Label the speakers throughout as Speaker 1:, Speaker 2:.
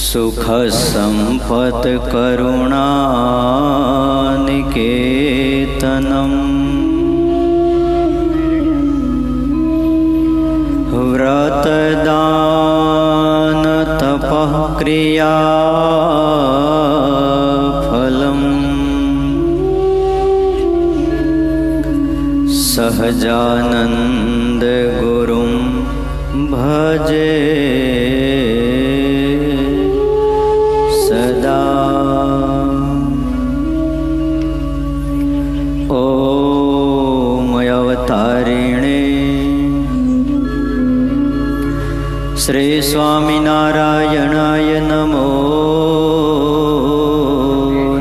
Speaker 1: सुख संपत करुणानिकेतनम् व्रतदान तपः क्रिया फलम् सहजानंद गुरुं भजे सदा। ओम अवतारिणे श्री स्वामिनारायणाय नमो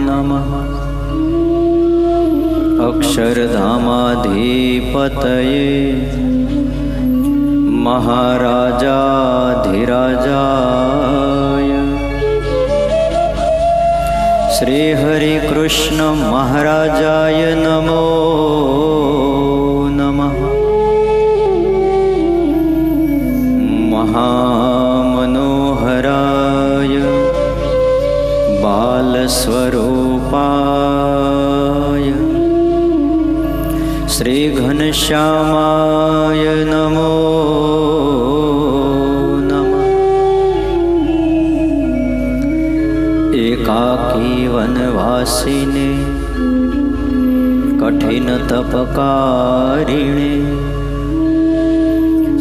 Speaker 1: नमः। अक्षरधामाधिपतये महाराजाधिराजाय श्री हरि कृष्ण महाराजाय नमो नमः। महामनोहराय बालस्वरूपाय श्री घनश्यामाय नमो नमः। एकाकी वनवासिने कठिन तपकारिणे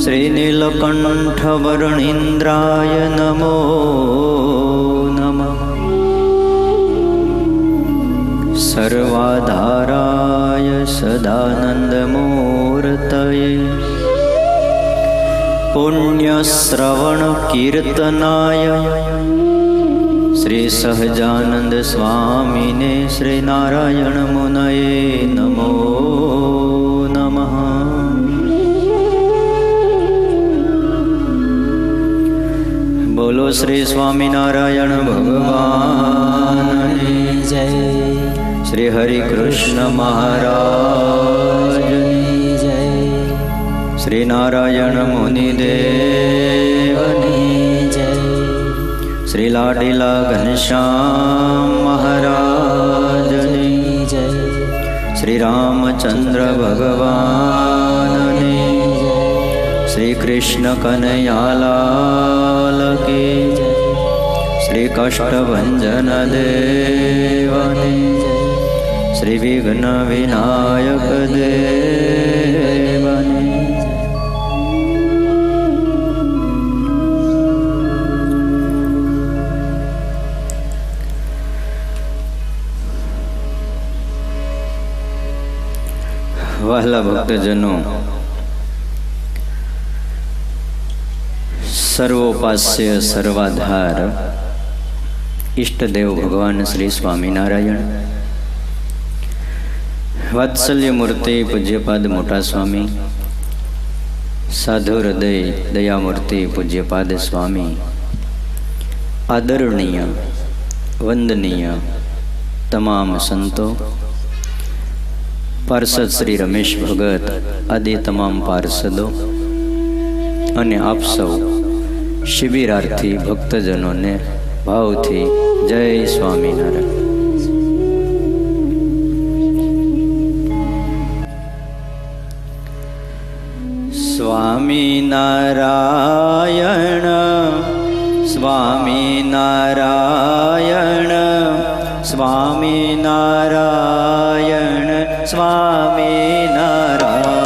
Speaker 1: श्री नीलकंठ वरुणींद्राय नमो नमः। सर्वाधाराय सदानंदमूर्तये पुण्यश्रवण कीर्तनाय श्री सहजानंद स्वामिने श्री नारायण मुनये नमो नमः। बोलो श्री स्वामिनारायण भगवान जय। श्री हरि कृष्ण महाराज जय। श्री नारायण मुनिदेव जय। श्री लाडीला घनश्याम महाराज जय। श्री रामचंद्र भगवान श्री कृष्ण कन्हैयालाल की जय। श्री कष्टभंजन देवने श्री विघ्न विनायक देवने। वहला भक्तजनों, सर्वोपास्य सर्वाधार इष्टदेव भगवान श्री स्वामिनारायण, वात्सल्य मूर्ति पूज्यपाद मोटा स्वामी, साधु हृदय दयामूर्ति पूज्यपाद स्वामी, आदरणीय वंदनीय तमाम संतों, पार्षद श्री रमेश भगत आदि तमाम पार्षदों અને આપ સૌ શિબિરાર્થી ભક્તજનોને ભાવથી જય સ્વામિનારાયણ। સ્વામિનારાયણ સ્વામિનારાયણ સ્વામિનારાયણ સ્વામિનારાયણ।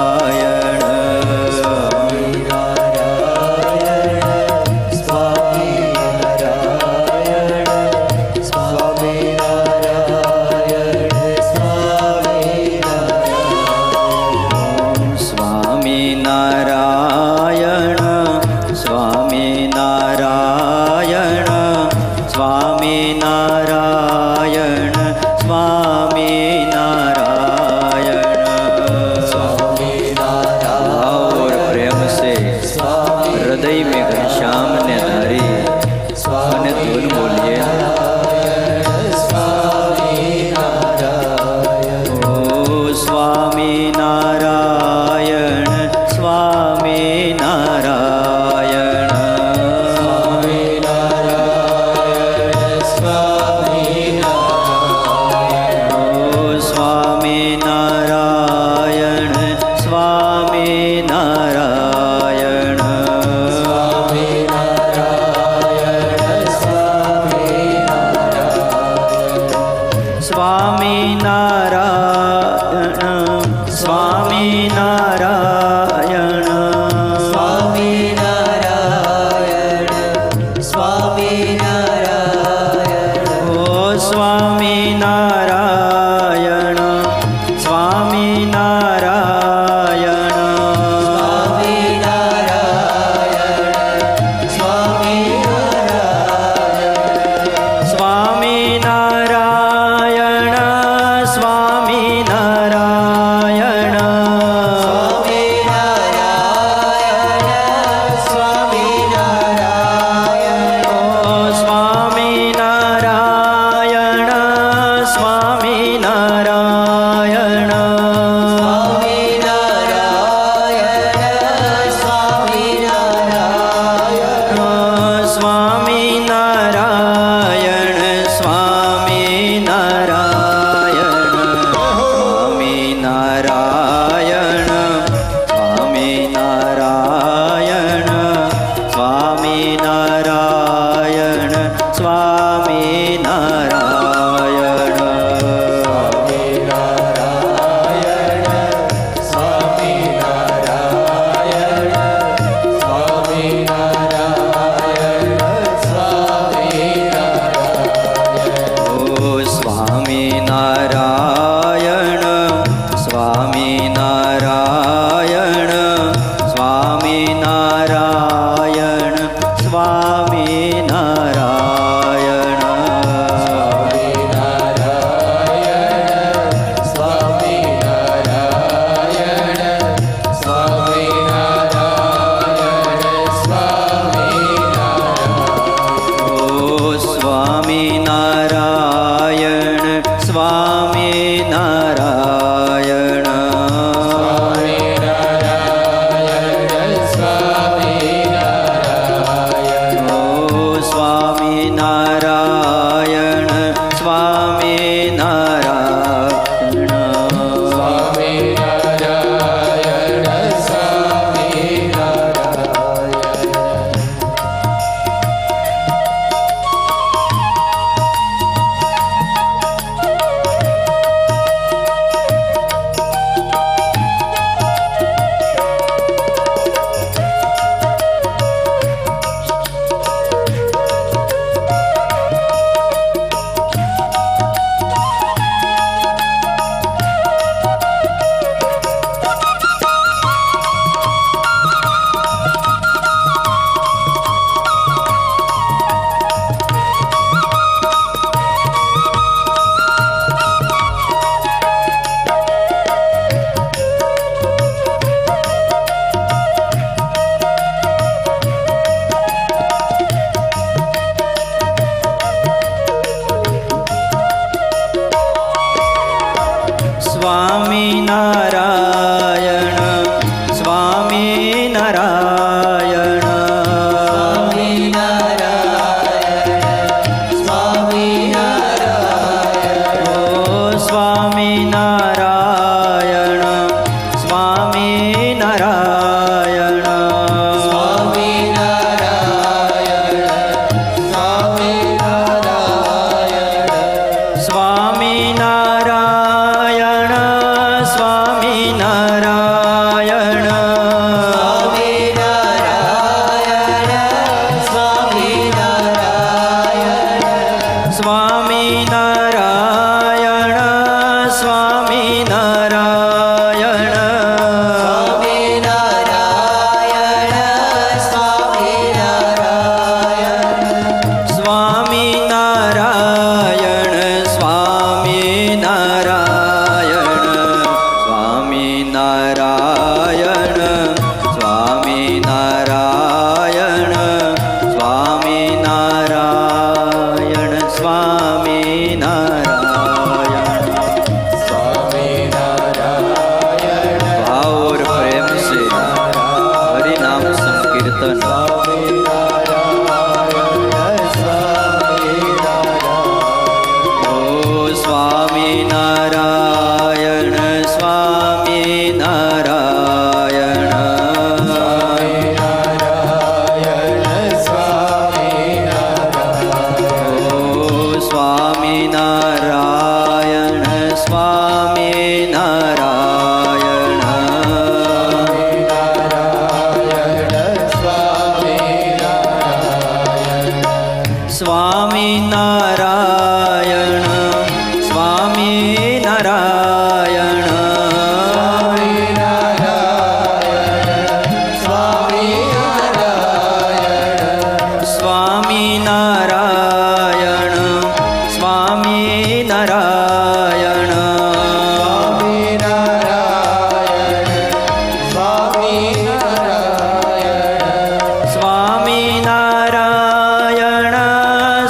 Speaker 1: સ્વામિનારાયણ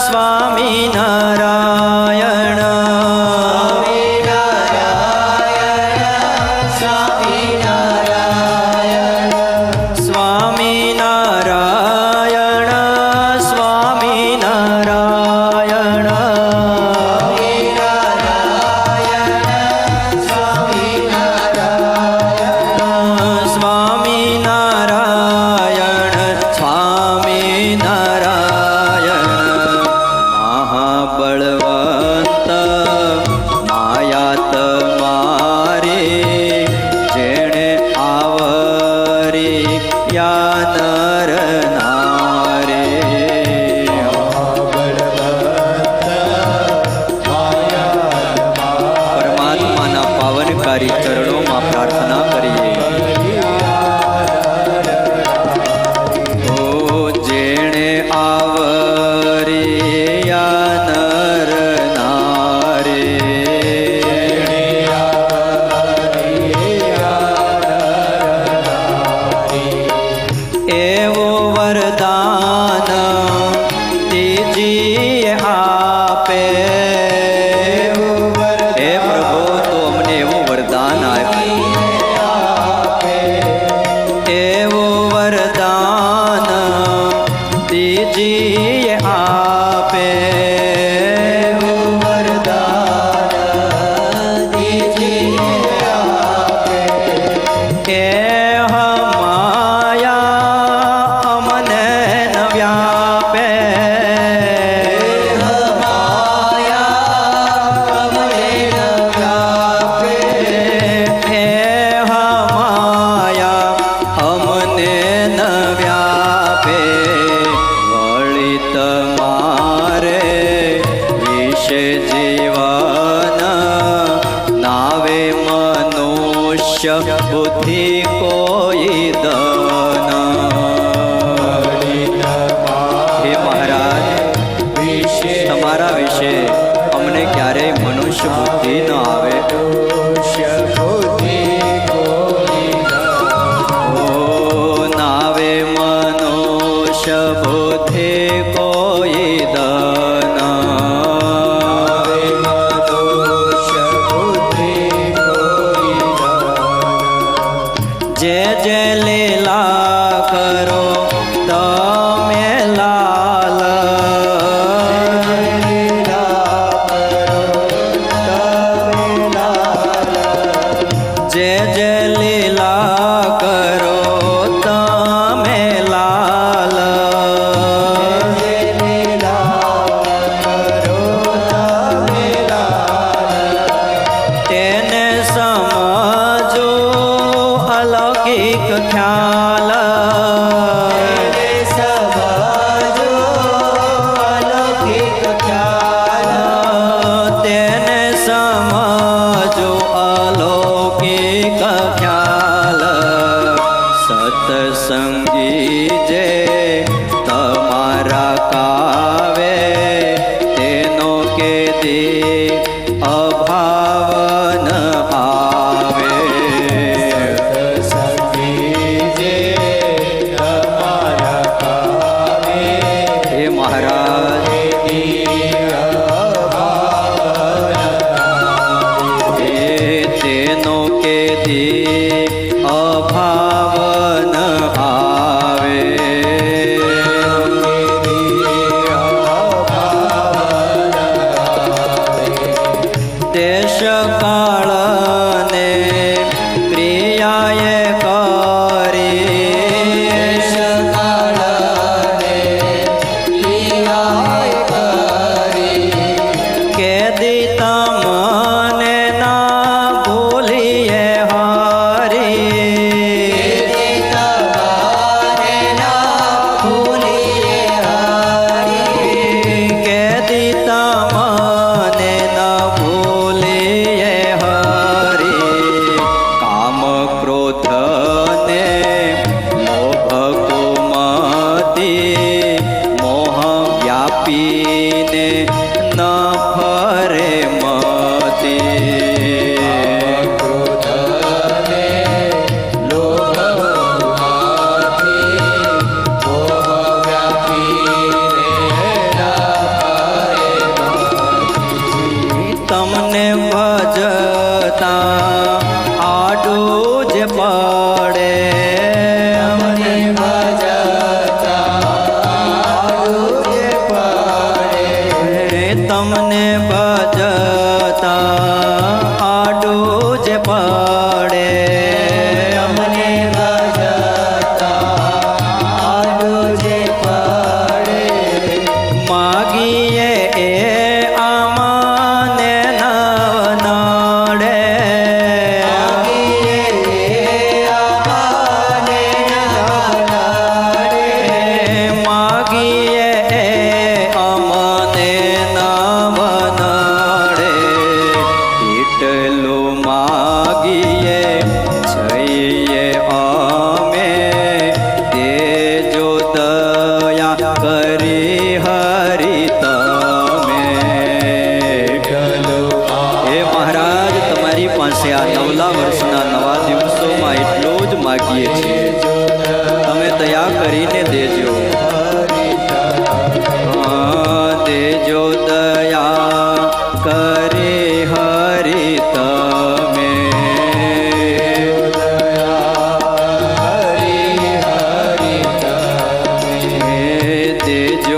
Speaker 1: સ્વામી દીજીએ આપે વરદાન દીજીએ આપે કે હમાયા અમને ન વ્યાપે બુદ્ધિ કોઈ દન હે મહારાજ તમારા વિશે અમને ક્યારેય મનુષ્ય બુદ્ધિ ન આવે નાવે મનુષ્ય બુદ્ધિ કોઈ દન જે જે લીલા કરો તમે લાલ જે જે લીલા કરો તમે લાલ તેને સમજો અલૌકિક ખ્યાલ તેને સમજો અલૌકિક ખ્યાલ સત્સંગી જે તમારા કાવે તેનો કે દે અભાવ ન આવે હે મહારાજ તેનો કે દે અભાવ ન આવે દેશ કાળ ને પ્રિયાએ કે દીતા મને ના ભૂલીએ કે દીતા મને ના ભૂલીએ હરી કામ ક્રોધ ને લોભ કુમતી મોહ વ્યાપીને ન ફરે મતી તમને ભજતા આડું જ પડે તમને ભજતા આડું જ પડે માગીએ એ આમાને નવ નડે માગીએ એ અમને નવ નડે એટલું માગીએ છઈએ અમે દેજો દયા કરી હરી તમે હે મહારાજ તમારી પાસે આ નવલા વર્ષના નવા દિવસોમાં એટલું જ માગીએ છીએ તમે દયા કરીને દેજો દેજો દયા કરી હરી તમે દેજો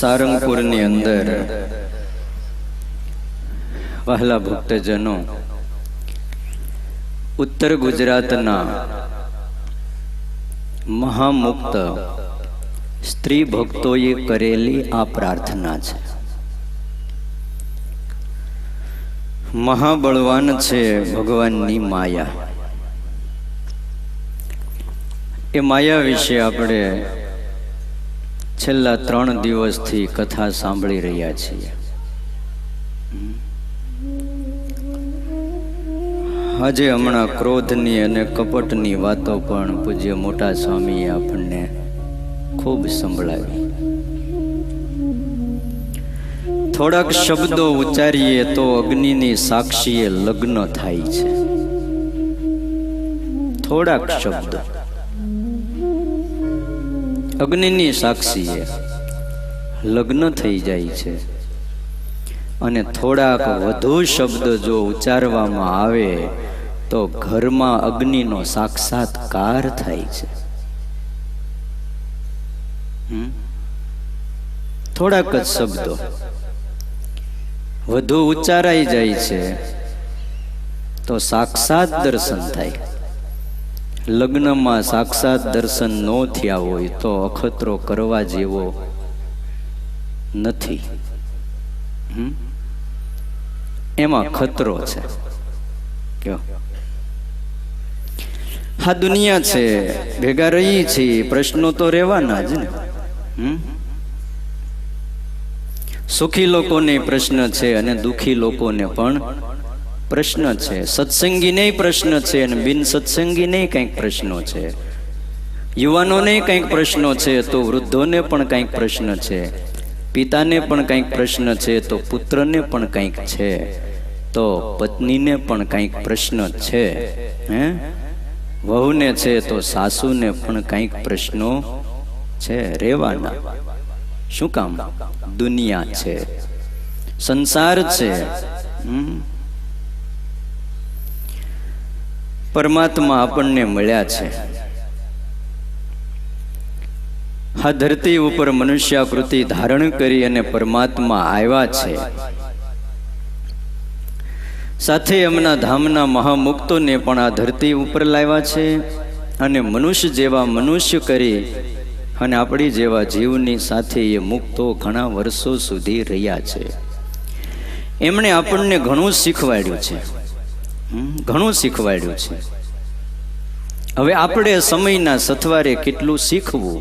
Speaker 1: સારંગપુરની અંદર વહાલા ભક્તજનો, ઉત્તર ગુજરાતના મહામુક્ત સ્ત્રી ભક્તોએ કરેલી આ પ્રાર્થના છે. મહાબળવાન છે ભગવાનની માયા. એ માયા વિશે આપણે છેલ્લા 3 દિવસથી કથા સાંભળી રહ્યા છીએ. આજે હમણાં ક્રોધની અને કપટની વાતો પણ પૂજ્ય મોટા સ્વામીએ આપણને ખૂબ સંભળાવી. થોડાક શબ્દો ઉચ્ચારીએ તો અગ્નિની સાક્ષીએ લગ્ન થાય છે. થોડાક શબ્દો અગ્નિની સાક્ષીએ લગ્ન થઈ જાય છે. અને થોડાક વધુ શબ્દ જો ઉચ્ચારવામાં આવે તો ઘરમાં અગ્નિનો સાક્ષાત્કાર થાય છે. થોડાક જ શબ્દો વધુ ઉચ્ચારાઈ જાય છે તો સાક્ષાત દર્શન થાય. લગ્નમાં સાક્ષાત દર્શન ન થયા હોય તો અખતરો કરવા જેવો નથી. એમાં ખતરો છે. કયો હા દુનિયા છે, ભેગા રહી છીએ, પ્રશ્નો તો રહેવાના જ ને. સુખી લોકોને પ્રશ્ન છે અને દુખી લોકોને પણ પ્રશ્ન છે. સત્સંગીને પ્રશ્ન છે અને બિન સત્સંગીને કંઈક પ્રશ્નો છે. યુવાનોને કંઈક પ્રશ્નો છે તો વૃદ્ધોને પણ કંઈક પ્રશ્ન છે. પિતાને પણ કંઈક પ્રશ્ન છે તો પુત્રને પણ કંઈક છે, તો પત્નીને પણ કંઈક પ્રશ્ન છે. વહુને છે તો સાસુને પણ કંઈક પ્રશ્નો છે. રહેવાના. શું કામ? દુનિયા છે, સંસાર છે. પરમાત્મા આપણને મળ્યા છે. આ ધરતી ઉપર મનુષ્યાકૃતિ ધારણ કરી અને પરમાત્મા આવ્યા છે. સાથે એમના ધામના મહામુક્તોને પણ આ ધરતી ઉપર લાવ્યા છે અને મનુષ્ય જેવા મનુષ્ય કરી અને આપણી જેવા જીવની સાથે એ મુક્તો ઘણા વર્ષો સુધી રહ્યા છે. એમણે આપણને ઘણું શીખવાડ્યું છે, ઘણું શીખવાડ્યું છે. હવે આપણે સમયના સથવારે કેટલું શીખવું,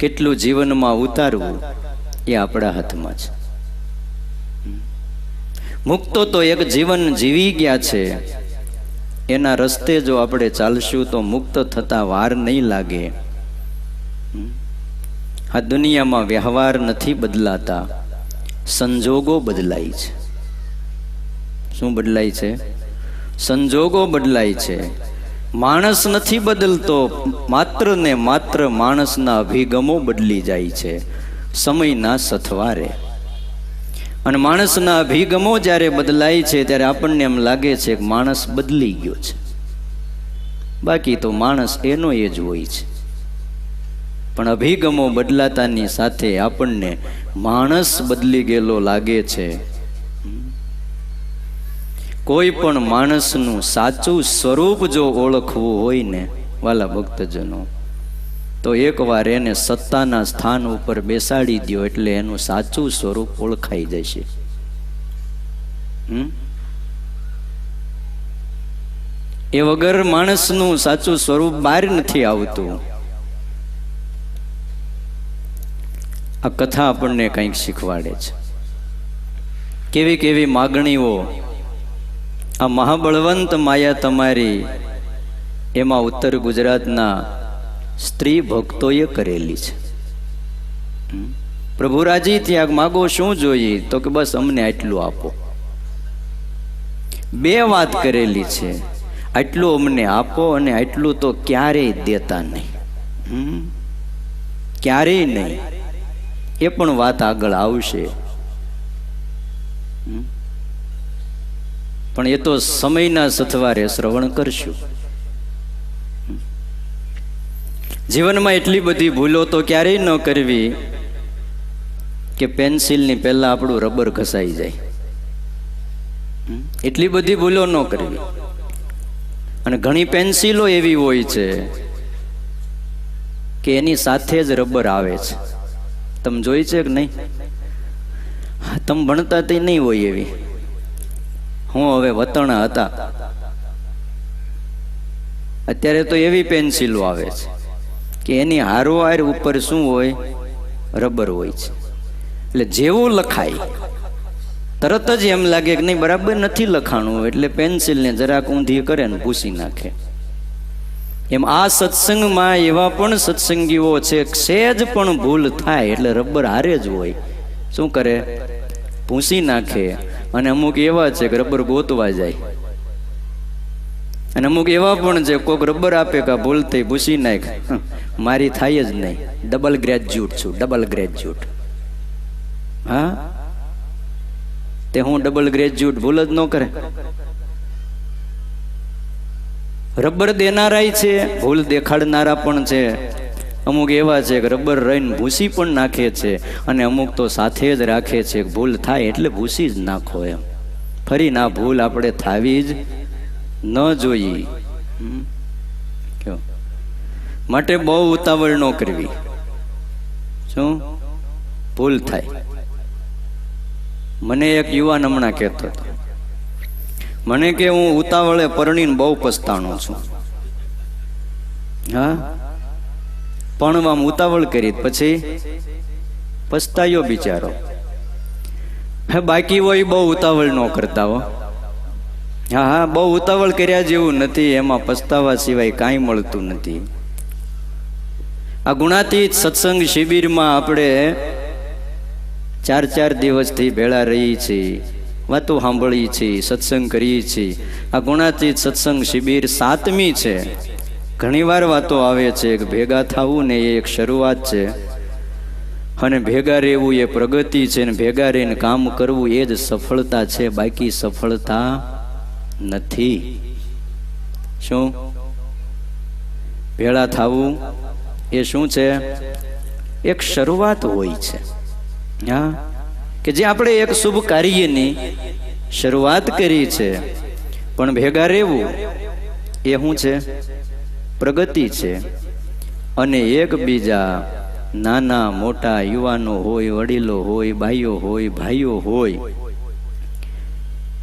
Speaker 1: કેટલું જીવનમાં ઉતારવું એ આપણા હાથમાં છે. મુક્તો તો એક જીવન જીવી ગયા છે. એના રસ્તે જો આપણે ચાલશું તો મુક્ત થતા વાર નહીં લાગે. આ દુનિયામાં વ્યવહાર નથી બદલાતા, સંજોગો બદલાય છે. શું બદલાય છે? સંજોગો બદલાય છે. માણસ નથી બદલતો, માત્ર ને માત્ર માણસના અભિગમો બદલી જાય છે સમયના સથવારે. અને માણસના અભિગમો જ્યારે બદલાય છે ત્યારે આપણને એમ લાગે છે કે માણસ બદલી ગયો છે. બાકી તો માણસ એનો એ જ હોય છે. પણ અભિગમો બદલાતાની સાથે આપણને માણસ બદલી ગયેલો લાગે છે. કોઈ પણ માણસનું સાચું સ્વરૂપ જો ઓળખવું હોય ને વાલા ભક્તજનો, તો એકવાર એને સત્તાના સ્થાન ઉપર બેસાડી દો એટલે એનું સાચું સ્વરૂપ ઓળખાઈ જશે. એ વગર માણસનું સાચું સ્વરૂપ બહાર નથી આવતું. આ કથા આપણને કંઈક શીખવાડે છે. કેવી કેવી માગણીઓ આ મહાબળવંત માયા તમારી એમાં ઉત્તર ગુજરાતના સ્ત્રી ભક્તોએ કરેલી છે. પ્રભુ રાજી ત્યાગ માગો શું જોઈએ? તો કે બસ અમને આટલું આપો. 2 વાત કરેલી છે, આટલું અમને આપો અને આટલું તો ક્યારેય દેતા નહીં. ક્યારેય નહીં. એ પણ વાત આગળ આવશે. પણ એ તો સમયના સથવારે શ્રવણ કરશું. જીવનમાં એટલી બધી ભૂલો તો ક્યારેય ન કરવી કે પેન્સિલની પહેલા આપણું રબર ઘસાઈ જાય. એટલી બધી ભૂલો ન કરવી. અને ઘણી પેન્સિલો એવી હોય છે કે એની સાથે જ રબર આવે છે. તમે જોઈ છે કે નહીં? તમે ભણતા તે નહીં હોય એવી. હું હવે વતણા હતા, અત્યારે તો એવી પેન્સિલો આવે છે કે એની હારોહાર ઉપર શું હોય? રબર હોય છે. એટલે જેવું લખાય તરત જ એમ લાગે કે નહીં બરાબર નથી લખાણું, એટલે પેન્સિલને જરાક ઊંધી કરે ને ભૂસી નાખે. એમ આ સત્સંગમાં એવા પણ સત્સંગીઓ છે, સહેજ પણ ભૂલ થાય એટલે રબર હારે જ હોય. શું કરે? ભૂસી નાખે. અને અમુક એવા છે કે રબર ગોતવા જાય. અને અમુક એવા પણ છે કોઈક રબર આપે કે ભૂલ થઈ ભૂસી નાખ, મારી થાય જ નહીં, ડબલ ગ્રેજ્યુએટ છું, ડબલ ગ્રેજ્યુએટ. હા, તે હું ડબલ ગ્રેજ્યુએટ ભૂલ જ ન કરે. રબર દેનારાય છે, ભૂલ દેખાડનારા પણ છે. અમુક એવા છે કે રબર રહીને ભૂસી પણ નાખે છે, અને અમુક તો સાથે જ રાખે છે. ભૂલ થાય એટલે ભૂસી જ નાખો એમ. ફરી ના ભૂલ આપણે થાવી જ ન જોઈએ. માટે બહુ ઉતાવળ ન કરવી. શું ભૂલ થાય? મને એક યુવાન હમણાં કહેતો હતો, મને કે હું ઉતાવળે પરણીને બહુ પસ્તાણો છું. હા, પણ આમ ઉતાવળ કરી પછી પસ્તાયો બિચારો. હે, બાકી હોય બહુ ઉતાવળ ન કરતા હો. હા હા, બહુ ઉતાવળ કર્યા જેવું નથી, એમાં પસ્તાવા સિવાય કાંઈ મળતું નથી. આ ગુણાતીત સત્સંગ શિબિરમાં આપણે 4 દિવસથી ભેળા રહી છીએ, વાતો સાંભળી છીએ, સત્સંગ કરીએ છીએ. આ ગુણાતીત સત્સંગ શિબિર 7મી છે. ઘણીવાર વાતો આવે છે કે ભેગા થવું ને એ એક શરૂઆત છે, અને ભેગા રહેવું એ પ્રગતિ છે, ને ભેગા રહીને કામ કરવું એ જ સફળતા છે, બાકી સફળતા નથી. શું? ભેળા થવું એ શું છે? એક શરૂઆત હોય છે. હા, કે જે આપણે એક શુભ કાર્યની શરૂઆત કરી છે, પણ ભેગા રહેવું એ શું છે? પ્રગતિ છે. અને એકબીજા નાના મોટા યુવાનો હોય, વડીલો હોય, બાઈઓ હોય, ભાઈઓ હોય,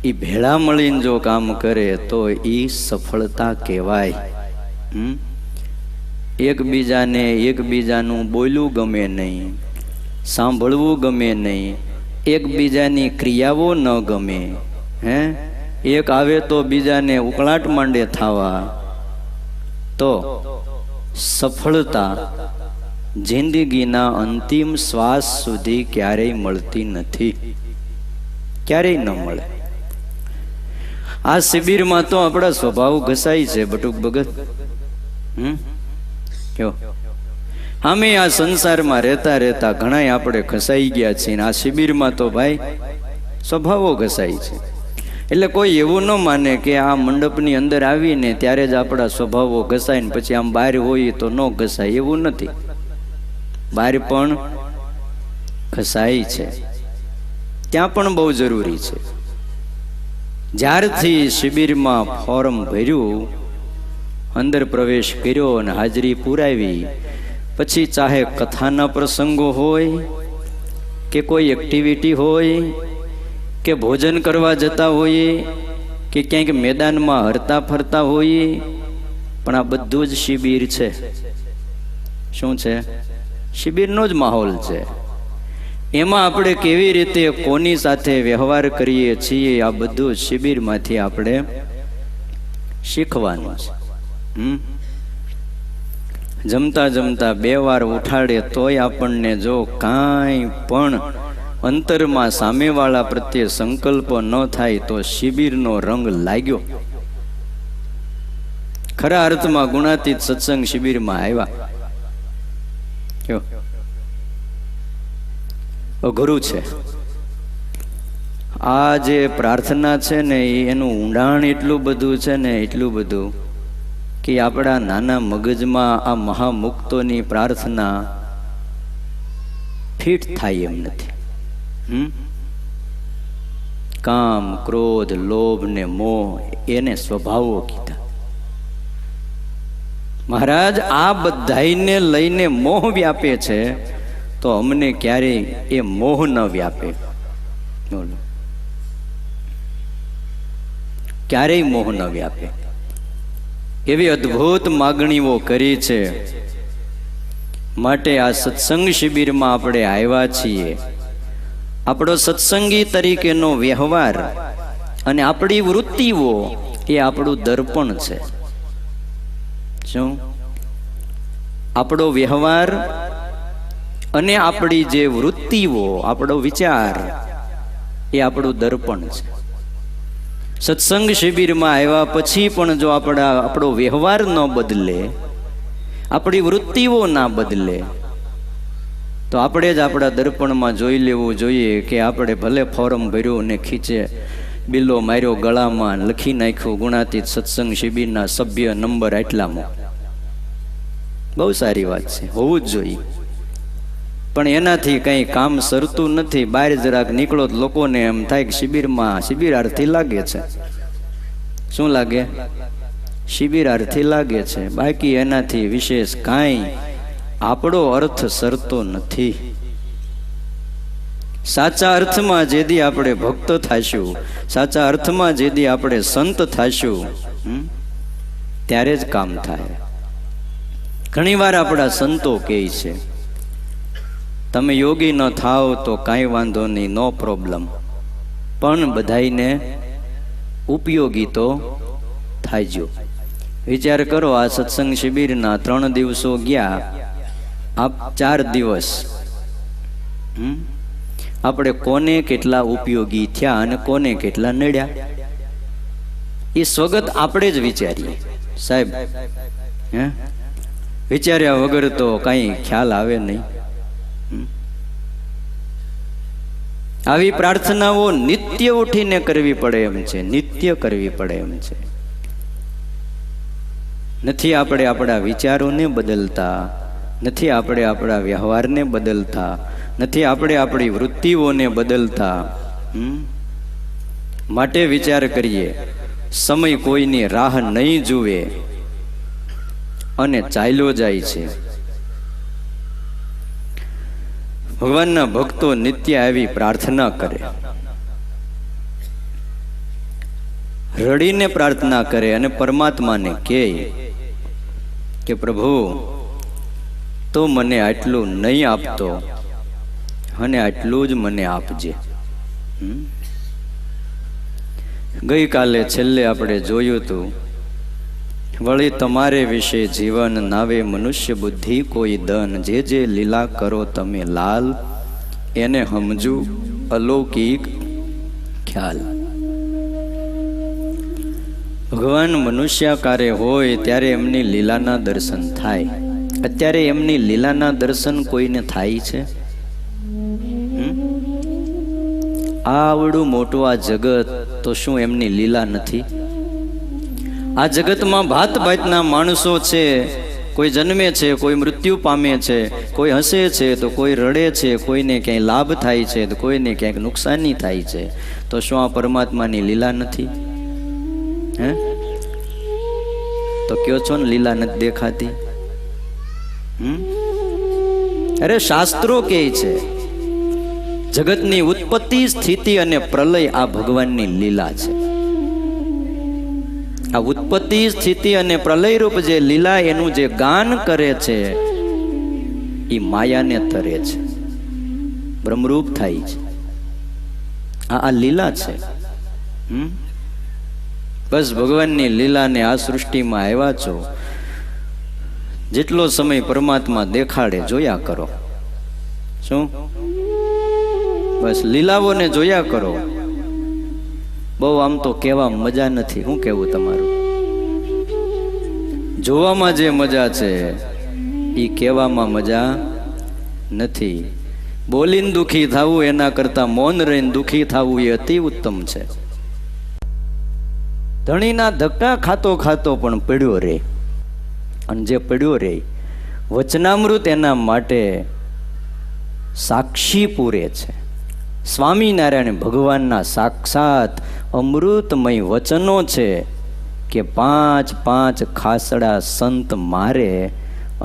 Speaker 1: એ ભેળા મળીને જો કામ કરે તો એ સફળતા કહેવાય. એકબીજાનું બોલવું ગમે નહીં, સાંભળવું ગમે નહીં, એકબીજાની ક્રિયાઓ ન ગમે. એક આવે તો બીજાને ઉકળાટ માંડે થવા, તો સફળતા જિંદગીના અંતિમ શ્વાસ સુધી ક્યારેય મળતી નથી, ક્યારેય ન મળે. આ શિબિરમાં તો આપણા સ્વભાવ ઘસાય છે બટુક ભગત. અમે આ સંસારમાં રહેતા રહેતા ઘણા આપણે ઘસાઈ ગયા છીએ. આ શિબિરમાં તો ભાઈ સ્વભાવો ઘસાય છે. એટલે કોઈ એવું ન માને કે આ મંડપની અંદર આવીને ત્યારે જ આપણા સ્વભાવો ઘસાય ને પછી આમ બહાર હોય તો ન ઘસાય, એવું નથી. બહાર પણ ઘસાય છે, ત્યાં પણ બહુ જરૂરી છે. જ્યારથી શિબિરમાં ફોર્મ ભર્યું, અંદર પ્રવેશ કર્યો અને હાજરી પુરાવી, પછી ચાહે કથાના પ્રસંગો હોય કે કોઈ એક્ટિવિટી હોય કે ભોજન કરવા જતા હોઈએ કે ક્યાંક મેદાનમાં હરતા ફરતા હોઈએ, પણ આ બધું જ શિબિર છે. શું છે? શિબિરનો જ માહોલ છે. એમાં આપણે કેવી રીતે કોની સાથે વ્યવહાર કરીએ છીએ, આ બધું શિબિરમાંથી આપણે શીખવાનું છે. જમતા જમતા 2 વાર ઉઠાડે તોય આપણને જો કાંઈ પણ અંતરમાં સામેવાળા પ્રત્યે સંકલ્પ ન થાય તો શિબિરનો રંગ લાગ્યો. ખરા અર્થમાં ગુણાતીત સત્સંગ શિબિરમાં આવ્યા. અઘરું છે. આ જે પ્રાર્થના છે ને એનું ઊંડાણ એટલું બધું છે ને, એટલું બધું કે આપણા નાના મગજમાં આ મહામુક્તોની પ્રાર્થના ફિટ થાય એમ નથી. કામ, ક્રોધ, લોભ ને મોહ એને સ્વભાવો કીધા. મહારાજ આ બધાઈને લઈને મોહ વ્યાપે છે, તો અમને ક્યારેય એ મોહ ન વ્યાપે. બોલો, ક્યારેય મોહ ન વ્યાપે. એવી અદ્ભુત માગણીઓ કરી છે. માટે આ સત્સંગ શિબિરમાં આપણે આવ્યા છીએ. આપણો સત્સંગી તરીકેનો વ્યવહાર અને આપણી વૃત્તિઓ એ આપણું દર્પણ છે. શું? આપણો વ્યવહાર અને આપણી જે વૃત્તિઓ, આપણો વિચાર એ આપણું દર્પણ છે. સત્સંગ શિબિરમાં આવ્યા પછી પણ જો આપણો વ્યવહાર ન બદલે, આપણી વૃત્તિઓ ના બદલે, તો આપણે જ આપણા દર્પણમાં જોઈ લેવું જોઈએ કે આપણે ભલે ફોર્મ ભર્યું અને ખીચે બિલ્લો માર્યો, ગળામાં લખી નાખ્યું ગુણાતીત સત્સંગ શિબિરના સભ્ય નંબર આટલામાં. બહુ સારી વાત છે, હોવું જ જોઈએ. પણ એનાથી કંઈ કામ સરતું નથી. બહાર જરાક નીકળો તો લોકોને એમ થાય કે શિબિરાર્થી લાગે છે. શું લાગે? શિબિરાર્થી લાગે છે. બાકી એનાથી વિશેષ કાંઈ આપણો અર્થ સરતો નથી. સાચા અર્થમાં જેદી આપણે ભક્ત થાશું, સાચા અર્થમાં જેદી આપણે સંત થાશું, ત્યારે જ કામ થાય. ઘણીવાર આપણા સંતો કહે છે, તમે યોગી ન થાવ તો કાંઈ વાંધો નહીં, નો પ્રોબ્લેમ, પણ બધાઈને ઉપયોગી તો થાયજો. વિચાર કરો, આ સત્સંગ શિબિરના 3 દિવસો ગયા, આપ 4 દિવસ આપણે કોને કેટલા ઉપયોગી થયા અને કોને કેટલા નડ્યા, એ સ્વગત આપણે જ વિચારીએ સાહેબ. વિચાર્યા વગર તો કાંઈ ખ્યાલ આવે નહીં. આવી પ્રાર્થનાઓ નિત્ય ઉઠીને કરવી પડે એમ છે, નિત્ય કરવી પડે એમ છે. નથી આપણે આપણા વિચારોને બદલતા, નથી આપણે આપણા વ્યવહારને બદલતા, નથી આપણે આપણી વૃત્તિઓને બદલતા. માટે વિચાર કરીએ, સમય કોઈની રાહ નહીં જુએ અને ચાલ્યો જાય છે. ભગવાનના ભક્તો નિત્ય આવી પ્રાર્થના કરે, રડીને પ્રાર્થના કરે અને પરમાત્માને કહે કે પ્રભુ તો મને આટલું નહીં આપતો અને આટલું જ મને આપજે. ગઈકાલે છેલ્લે આપણે જોયું હતું, વળી તમારે વિશે જીવન નાવે મનુષ્ય બુદ્ધિ કોઈ દન, જે જે લીલા કરો તમે લાલ, એને સમજુ અલૌકિક ખ્યાલ. ભગવાન મનુષ્યાકારે હોય ત્યારે એમની લીલાના દર્શન થાય. અત્યારે એમની લીલાના દર્શન કોઈને થાય છે? આવડું મોટું આ જગત, તો શું એમની લીલા નથી? આ જગતમાં ભાત ભાતના માણસો છે. કોઈ જન્મે છે, કોઈ મૃત્યુ પામે છે, કોઈ હસે છે તો કોઈ રડે છે, કોઈને ક્યાંય લાભ થાય છે તો કોઈને ક્યાંક નુકસાની થાય છે. તો શું આ પરમાત્માની લીલા નથી? તો કયો છો ને લીલા નથી દેખાતી? અરે શાસ્ત્રો કહે છે, જગતની ઉત્પત્તિ, સ્થિતિ અને પ્રલય આ ભગવાનની લીલા છે. આ ઉત્પત્તિ, સ્થિતિ અને પ્રલય રૂપ જે લીલા, એનું જે ગાન કરે છે એ માયાને તરે છે, બ્રહ્મરૂપ થાય છે. આ લીલા છે. બસ ભગવાનની લીલાને આ સૃષ્ટિમાં આવ્યા છો, જેટલો સમય પરમાત્મા દેખાડે જોયા કરો. શું? બસ લીલાઓને જોયા કરો. બહુ આમ તો કહેવા મજા નથી. શું કહેવું તમારું? જોવામાં જે મજા છે એ કહેવામાં મજા નથી. બોલીને દુઃખી થવું એના કરતા મૌન રહીને દુઃખી થવું એ અતિ ઉત્તમ છે. ધણીના ધક્કા ખાતો ખાતો પણ પડ્યો રે, અને જે પડ્યો રે વચનામૃત એના માટે સાક્ષી પૂરે છે. સ્વામિનારાયણ ભગવાનના સાક્ષાત અમૃતમય વચનો છે કે 5 ખાસડા સંત મારે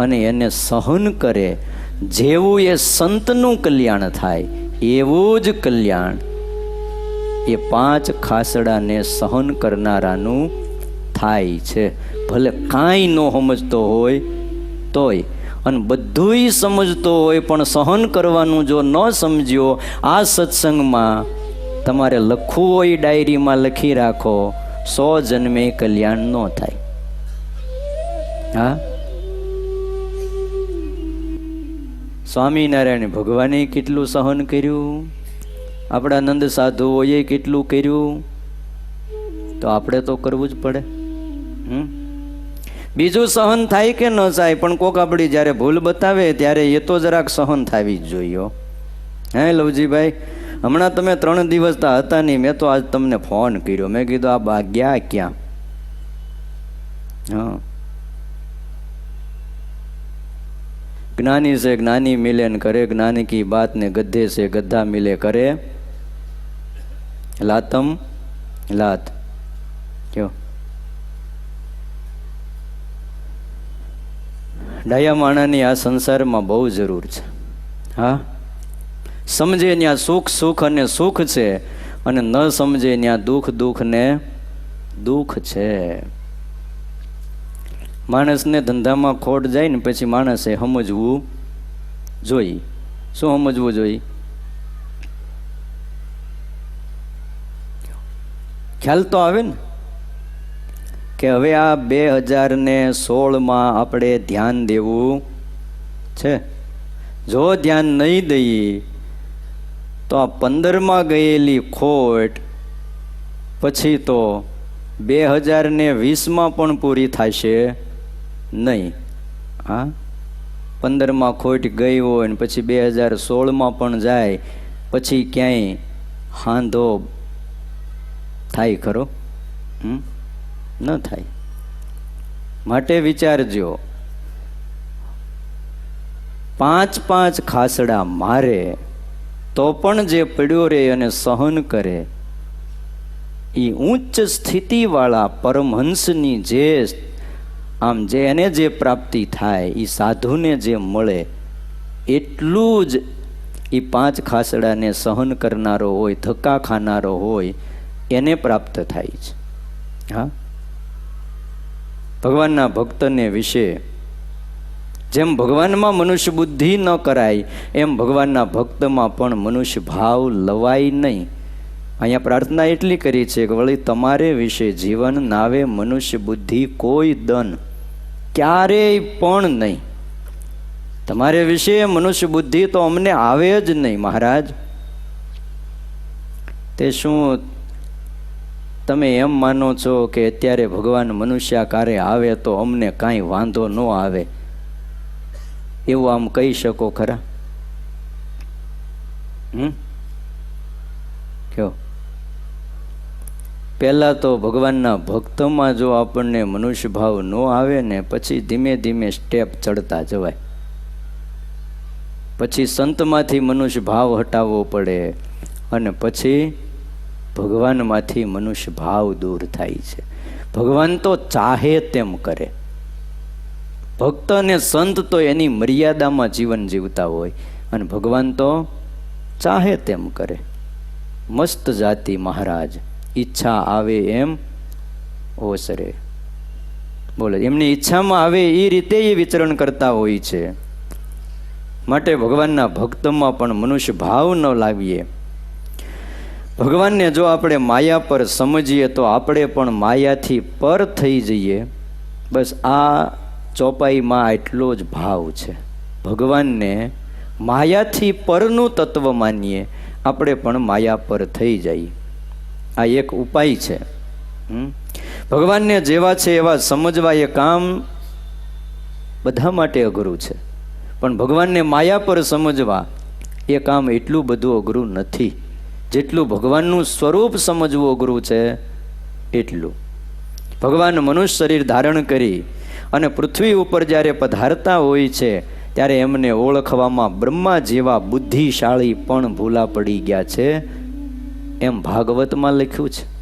Speaker 1: અને એને સહન કરે, જેવું એ સંતનું કલ્યાણ થાય એવું જ કલ્યાણ એ 5 ખાસડાને સહન કરનારાનું થાય છે. ભલે કાંઈ ન સમજતો હોય તોય, અને બધુંય સમજતો હોય પણ સહન કરવાનું જો ન સમજ્યો, આ સત્સંગમાં તમારે લખવું હોય ડાયરીમાં લખી રાખો, 100 જન્મે કલ્યાણ ન થાય. હા, સ્વામિનારાયણ ભગવાને કેટલું સહન કર્યું, આપણા નંદ સાધુઓએ કેટલું કર્યું, તો આપણે તો કરવું જ પડે. બીજું સહન થાય કે ન થાય, પણ કોક આપણી જ્યારે ભૂલ બતાવે ત્યારે એ તો જરાક સહન થવી જ જોઈએ. હે લવજીભાઈ, હમણાં તમે 3 દિવસ હતા નહીં, મેં તો આજ તમને ફોન કર્યો, મેં કીધું આ બા ગયા ક્યાં? હા, જ્ઞાની से ज्ञानी मिले न करे, ज्ञानी की बात ने गधे से गधा मिले करे, लातम लात. क्यों ડાયા માણાની આ સંસારમાં બહુ જરૂર છે. હા, સમજે ત્યાં સુખ સુખ અને સુખ છે, અને ન સમજે ત્યાં દુઃખ દુઃખ ને દુઃખ છે. માણસને ધંધામાં ખોટ જાય ને પછી માણસે સમજવું જોઈએ. શું સમજવું જોઈએ? ખ્યાલ તો આવે ને કે હવે આ 2016માં આપણે ધ્યાન દેવું છે. જો ધ્યાન નહીં દઈએ તો આ 15માં ગયેલી ખોટ પછી તો 2020માં પણ પૂરી થશે નહીં. હા, 15માં ખોટ ગઈ હોય ને પછી 2016માં પણ જાય, પછી ક્યાંય હાંધો થાય ખરો? ન થાય. માટે વિચારજો, 5 ખાસડા મારે તો પણ જે પડ્યો રે અને સહન કરે, એ ઉચ્ચ સ્થિતિવાળા પરમહંસની જે આમ જે એને જે પ્રાપ્તિ થાય, એ સાધુને જે મળે, એટલું જ એ 5 ખાસડાને સહન કરનારો હોય, ધક્કા ખાનારો હોય, એને પ્રાપ્ત થાય છે. હા, ભગવાનના ભક્તને વિશે જેમ ભગવાનમાં મનુષ્ય બુદ્ધિ ન કરાય, એમ ભગવાનના ભક્તમાં પણ મનુષ્ય ભાવ લવાય નહીં. અહીંયા પ્રાર્થના એટલી કરી છે કે વળી તમારે વિશે જીવન નાવે મનુષ્ય બુદ્ધિ કોઈ દન ક્યારેય પણ નહીં. તમારે વિશે મનુષ્ય બુદ્ધિ તો અમને આવે જ નહીં મહારાજ. તે શું તમે એમ માનો છો કે અત્યારે ભગવાન મનુષ્યાકારે આવે તો અમને કાંઈ વાંધો ન આવે, એવું આમ કહી શકો ખરા? કયો? પહેલાં તો ભગવાનના ભક્તમાં જો આપણને મનુષ્ય ભાવ ન આવે ને, પછી ધીમે ધીમે સ્ટેપ ચડતા જવાય. પછી સંતમાંથી મનુષ્ય ભાવ હટાવવો પડે, અને પછી ભગવાનમાંથી મનુષ્ય ભાવ દૂર થાય છે. ભગવાન તો ચાહે તેમ કરે. ભક્ત અને સંત તો એની મર્યાદામાં જીવન જીવતા હોય, અને ભગવાન તો ચાહે તેમ કરે. મસ્ત જાતિ મહારાજ, ઈચ્છા આવે એમ ઓસરે. બોલે, એમની ઈચ્છામાં આવે એ રીતે એ વિચરણ કરતા હોય છે. માટે ભગવાનના ભક્તમાં પણ મનુષ્ય ભાવ ન લાવીએ. ભગવાનને જો આપણે માયા પર સમજીએ તો આપણે પણ માયાથી પર થઈ જઈએ. બસ આ ચોપાઈમાં એટલો જ ભાવ છે. ભગવાનને માયાથી પરનું તત્વ માનીએ, આપણે પણ માયા પર થઈ જઈએ. આ એક ઉપાય છે. ભગવાનને જેવા છે એવા સમજવા એ કામ બધા માટે અઘરું છે, પણ ભગવાનને માયા પર સમજવા એ કામ એટલું બધું અઘરું નથી જેટલું ભગવાનનું સ્વરૂપ સમજવું અઘરું છે. એટલું ભગવાન મનુષ્ય શરીર ધારણ કરી અને પૃથ્વી ઉપર જ્યારે પધારતા હોય છે, ત્યારે એમને ઓળખવામાં બ્રહ્મા જેવા બુદ્ધિશાળી પણ ભૂલા પડી ગયા છે, એમ ભાગવતમાં લખ્યું છે.